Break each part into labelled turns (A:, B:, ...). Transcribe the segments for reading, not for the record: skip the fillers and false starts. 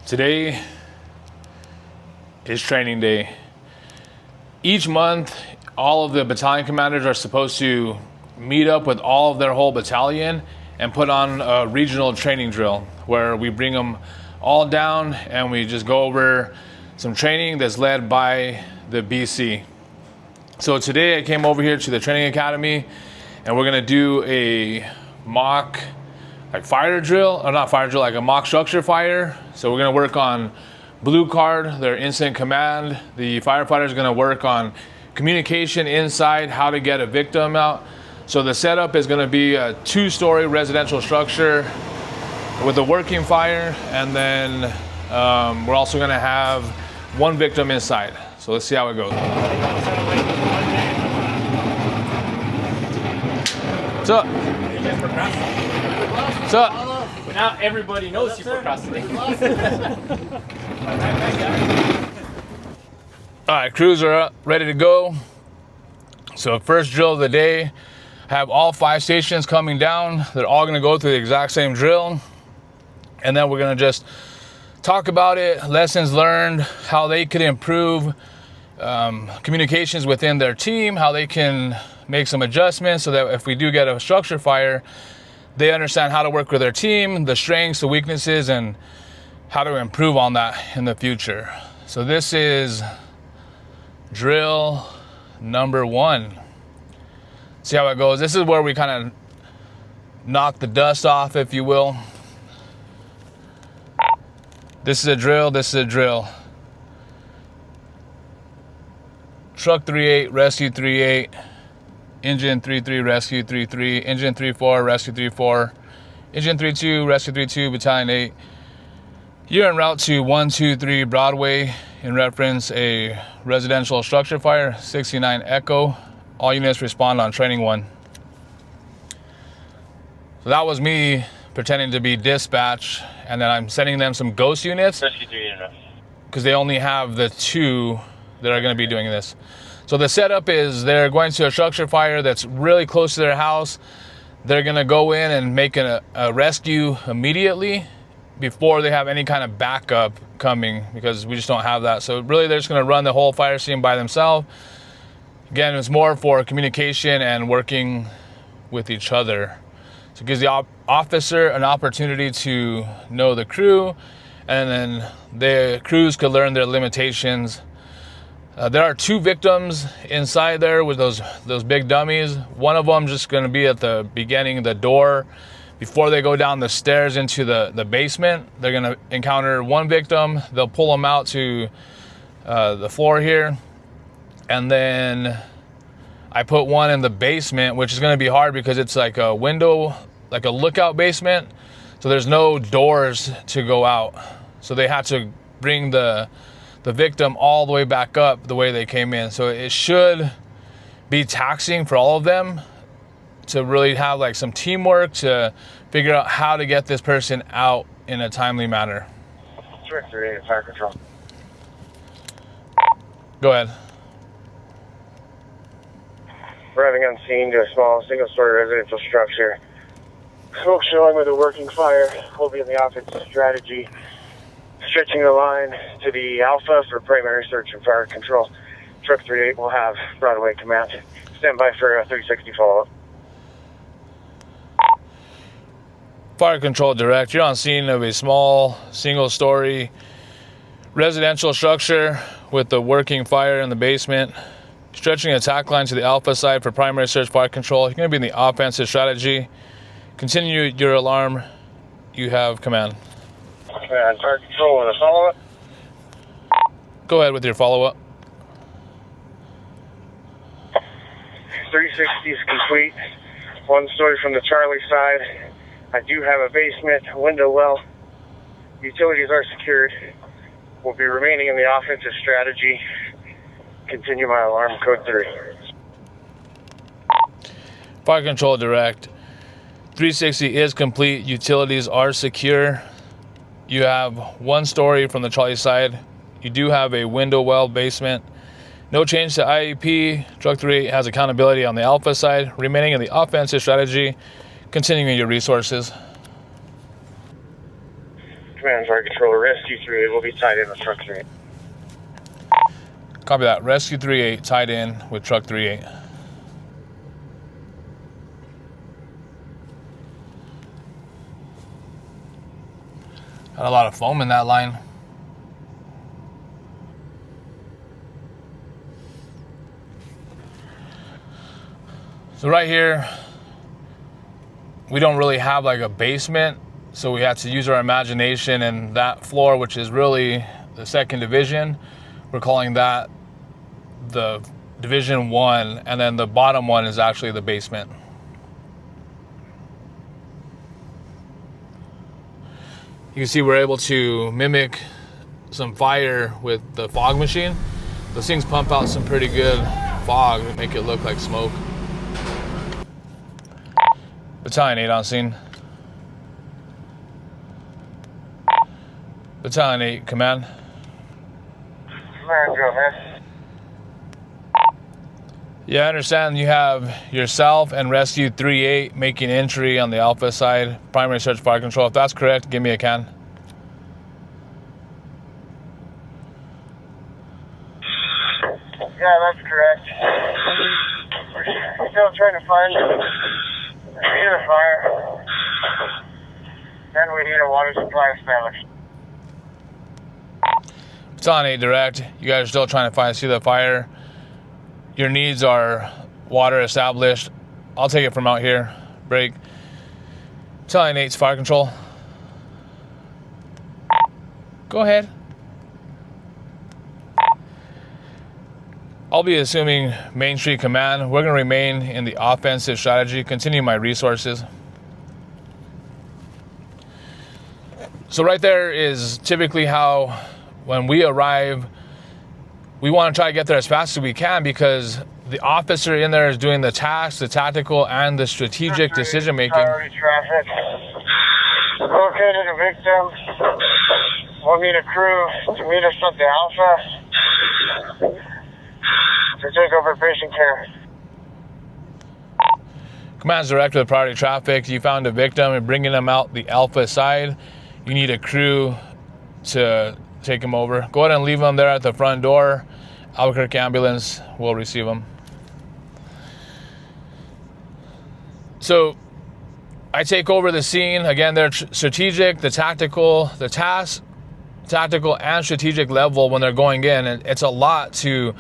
A: Today is training day. Each month, all of the battalion commanders are supposed to meet up with all of their whole battalion and put on a regional training drill where we bring them all down and we just go over some training that's led by the BC. So today I came over here to the training academy and we're gonna do a mock fire drill, or not fire drill, like a mock structure fire. So we're gonna work on blue card, their incident command. The firefighter is gonna work on communication inside, how to get a victim out. So the setup is gonna be a 2-story residential structure with a working fire, and then we're also gonna have 1 victim inside. So let's see how it goes. What's up? What's up?
B: Now everybody knows you procrastinate.
A: All right, crews are up, ready to go. So first drill of the day, have all 5 stations coming down. They're all gonna go through the exact same drill. And then we're gonna just talk about it, lessons learned, how they could improve communications within their team, how they can make some adjustments so that if we do get a structure fire, they understand how to work with their team, the strengths, the weaknesses, and how to improve on that in the future. So this is drill number 1. See how it goes. This is where we kind of knock the dust off, if you will. This is a drill, this is a drill. Truck 3-8, rescue 3-8. Engine 3-3, rescue 3-3. Engine 3-4, rescue 3-4. Engine 3-2, rescue 3-2, battalion 8. You're en route to 123 Broadway in reference a residential structure fire, 69 Echo. All units respond on training 1. So that was me pretending to be dispatch, and then I'm sending them some ghost units because they only have the 2 that are going to be doing this. So the setup is they're going to a structure fire that's really close to their house. They're going to go in and make a rescue immediately before they have any kind of backup coming, because we just don't have that. So really they're just going to run the whole fire scene by themselves. Again, it's more for communication and working with each other. So it gives the officer an opportunity to know the crew, and then the crews could learn their limitations. There are 2 victims inside there with those big dummies. One of them just going to be at the beginning, the door. Before they go down the stairs into the basement, they're going to encounter 1 victim. They'll pull them out to the floor here. And then I put 1 in the basement, which is going to be hard because it's like a window, like a lookout basement. So there's no doors to go out. So they have to bring the victim all the way back up the way they came in. So it should be taxing for all of them to really have like some teamwork to figure out how to get this person out in a timely manner.
C: Director 8, Fire Control.
A: Go ahead.
C: Arriving on scene to a small single-story residential structure. Smoke showing with a working fire. We'll be in the offense strategy. Stretching the line to the Alpha for primary search and fire control. Truck 3-8 will have Broadway command. Stand by for a 360 follow-up.
A: Fire Control Direct, you're on scene of a small single-story residential structure with the working fire in the basement. Stretching attack line to the Alpha side for primary search fire control. You're going to be in the offensive strategy. Continue your alarm. You have command.
C: And fire control with a follow-up.
A: Go ahead with your follow-up.
C: 360 is complete. 1 story from the Charlie side. I do have a basement, window well. Utilities are secured. We'll be remaining in the offensive strategy. Continue my alarm, code 3.
A: Fire Control Direct. 360 is complete. Utilities are secure. You have 1 story from the Charlie side. You do have a window well basement. No change to IEP. Truck 3 has accountability on the Alpha side. Remaining in the offensive strategy. Continuing your resources.
C: Command Fire Control. Rescue 3 will be tied in with Truck 3.
A: Copy that. Rescue 3-8 tied in with Truck 3-8. Got a lot of foam in that line. So right here, we don't really have like a basement, so we had to use our imagination, and that floor, which is really the 2nd Division, we're calling that the Division 1, and then the bottom one is actually the basement. You can see we're able to mimic some fire with the fog machine. Those things pump out some pretty good fog and make it look like smoke. Battalion 8 on scene. Battalion 8, command.
C: Command, go ahead.
A: Yeah, I understand you have yourself and Rescue 3-8 making entry on the Alpha side. Primary search fire control. If that's correct, give me a can.
C: Yeah, that's correct. We're still trying to find either fire. Then we need a water supply established.
A: Battalion 8 direct. You guys are still trying to see the fire. Your needs are water established. I'll take it from out here. Break. Battalion 8's fire control. Go ahead. I'll be assuming Main Street Command. We're going to remain in the offensive strategy, continue my resources. So right there is typically how, when we arrive, we want to try to get there as fast as we can, because the officer in there is doing the tasks, the tactical, and the strategic decision making.
C: Priority traffic. Located a victim. We'll need a crew to meet us at the Alpha to take over patient care.
A: Command's director of priority traffic. You found a victim and bringing them out the Alpha side. You need a crew to take him over. Go ahead and leave them there at the front door. Albuquerque ambulance will receive them. So I take over the scene. Again, they're strategic, the tactical, the task, tactical and strategic level when they're going in. And it's a lot to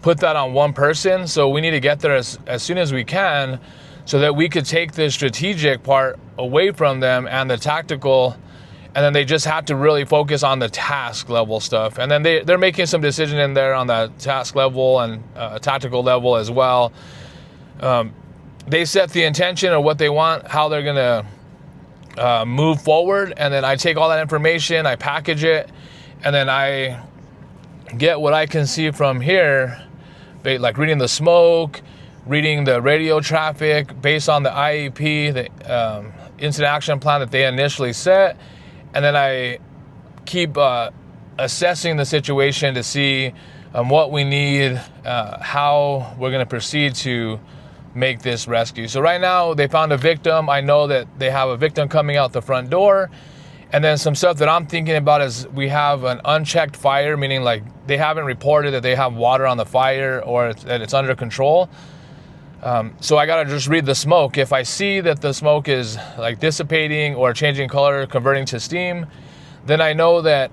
A: put that on one person. So we need to get there as soon as we can so that we could take the strategic part away from them and the tactical, and then they just have to really focus on the task level stuff. And then they're making some decision in there on the task level and tactical level as well. They set the intention of what they want, how they're gonna move forward, and then I take all that information, I package it, and then I get what I can see from here, like reading the smoke, reading the radio traffic based on the IEP, the incident action plan that they initially set. And then I keep assessing the situation to see what we need, how we're going to proceed to make this rescue. So right now they found a victim. I know that they have a victim coming out the front door. And then some stuff that I'm thinking about is we have an unchecked fire, meaning like they haven't reported that they have water on the fire or that it's under control. So I gotta just read the smoke. If I see that the smoke is like dissipating or changing color, converting to steam, then I know that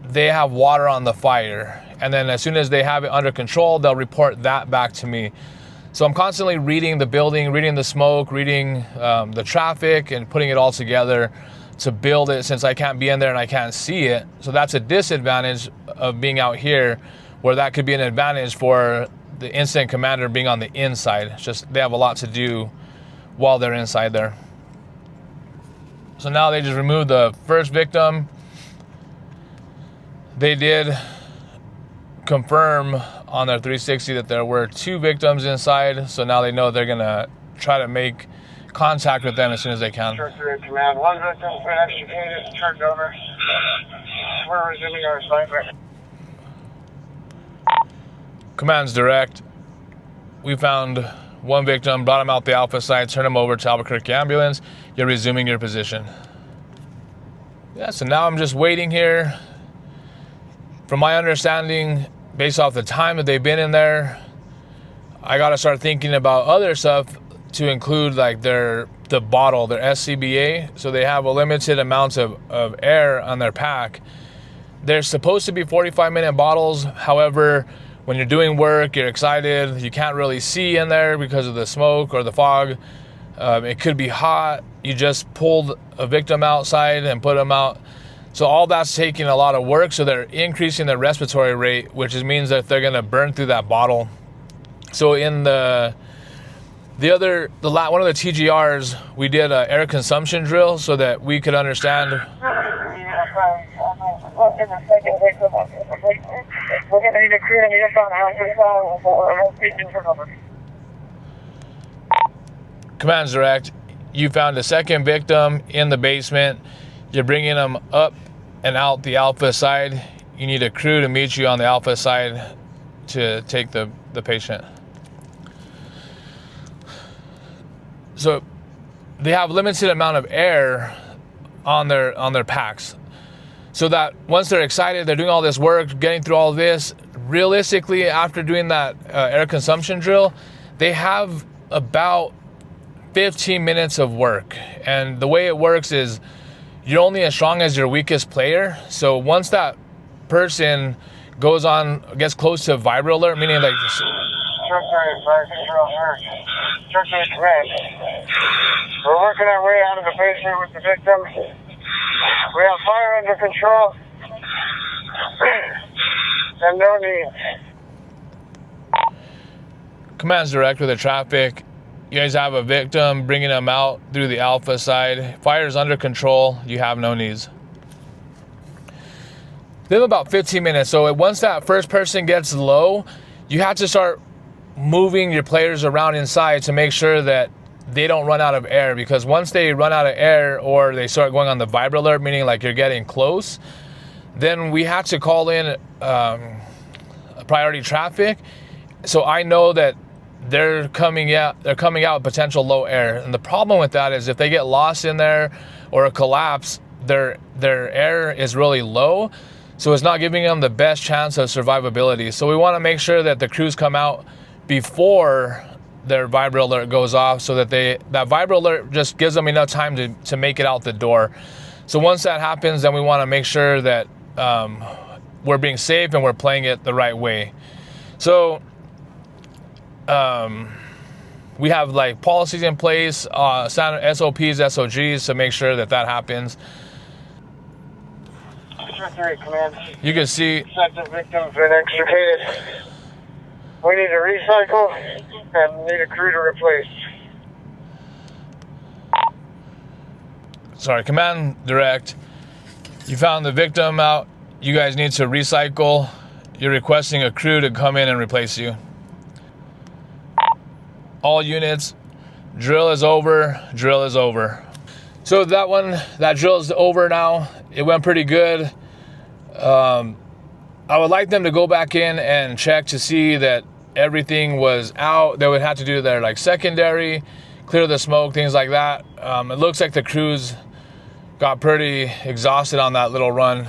A: they have water on the fire. And then as soon as they have it under control, they'll report that back to me. So I'm constantly reading the building, reading the smoke, reading the traffic, and putting it all together to build it, since I can't be in there and I can't see it. So that's a disadvantage of being out here, where that could be an advantage for the incident commander being on the inside. It's just they have a lot to do while they're inside there. So now they just removed the first victim. They did confirm on their 360 that there were 2 victims inside, so now they know they're gonna try to make contact with them as soon as they can.
C: Command, 1 victim's been extricated, turned over. We're resuming our assignment.
A: Command's direct. We found 1 victim, brought him out the Alpha side, turned him over to Albuquerque ambulance. You're resuming your position. Yeah, so now I'm just waiting here. From my understanding, based off the time that they've been in there, I got to start thinking about other stuff to include like the bottle, their SCBA. So they have a limited amount of air on their pack. They're supposed to be 45-minute bottles. However, when you're doing work, you're excited, you can't really see in there because of the smoke or the fog. It could be hot. You just pulled a victim outside and put them out. So all that's taking a lot of work. So they're increasing their respiratory rate, which means that they're going to burn through that bottle. So in one of the TGRs, we did an air consumption drill so that we could understand.
C: We're going to need a crew to meet us on house.
A: Command's direct. You found a second victim in the basement. You're bringing them up and out the alpha side. You need a crew to meet you on the alpha side to take the patient. So they have limited amount of air on their packs. So that once they're excited, they're doing all this work, getting through all this, realistically, after doing that air consumption drill, they have about 15 minutes of work. And the way it works is you're only as strong as your weakest player. So once that person gets close to vibro alert, meaning like this.
C: We're working our way out of the basement with the victim. We have fire under control. And no need.
A: Command's direct with the traffic. You guys have a victim, bringing them out through the alpha side. Fire's under control. You have no needs. They have about 15 minutes. So once that first person gets low, you have to start moving your players around inside to make sure that they don't run out of air, because once they run out of air or they start going on the vibro alert, meaning like you're getting close, then we have to call in priority traffic. So I know that they're coming out with potential low air. And the problem with that is if they get lost in there or a collapse, their air is really low. So it's not giving them the best chance of survivability. So we want to make sure that the crews come out before their vibro alert goes off, so that that vibro alert just gives them enough time to make it out the door. So once that happens, then we want to make sure that we're being safe and we're playing it the right way. So we have like policies in place, standard SOPs, SOGs to make sure that happens. You can see
C: Second victim's been extricated. We need to recycle and need a crew to replace.
A: Sorry, command direct. You found the victim out. You guys need to recycle. You're requesting a crew to come in and replace you. All units, drill is over, drill is over. So that drill is over now. It went pretty good. I would like them to go back in and check to see that everything was out. They would have to do their like secondary, clear the smoke, things like that. It looks like the crews got pretty exhausted on that little run.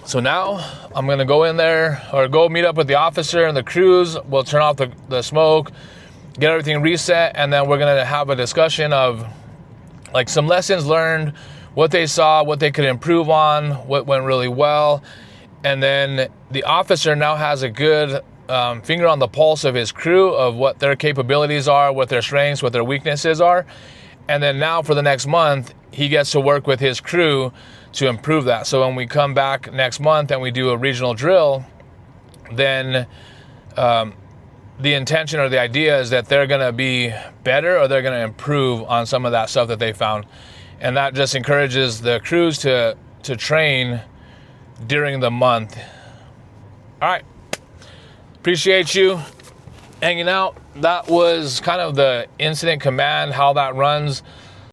A: So now I'm gonna go in there or go meet up with the officer and the crews. We'll turn off the smoke, get everything reset, and then we're gonna have a discussion of like some lessons learned, what they saw, what they could improve on, what went really well. And then the officer now has a good finger on the pulse of his crew, of what their capabilities are, what their strengths, what their weaknesses are. And then now for the next month, he gets to work with his crew to improve that. So when we come back next month and we do a regional drill, then the intention or the idea is that they're gonna be better or they're gonna improve on some of that stuff that they found. And that just encourages the crews to train during the month. All right, appreciate you hanging out. That was kind of the incident command, how that runs.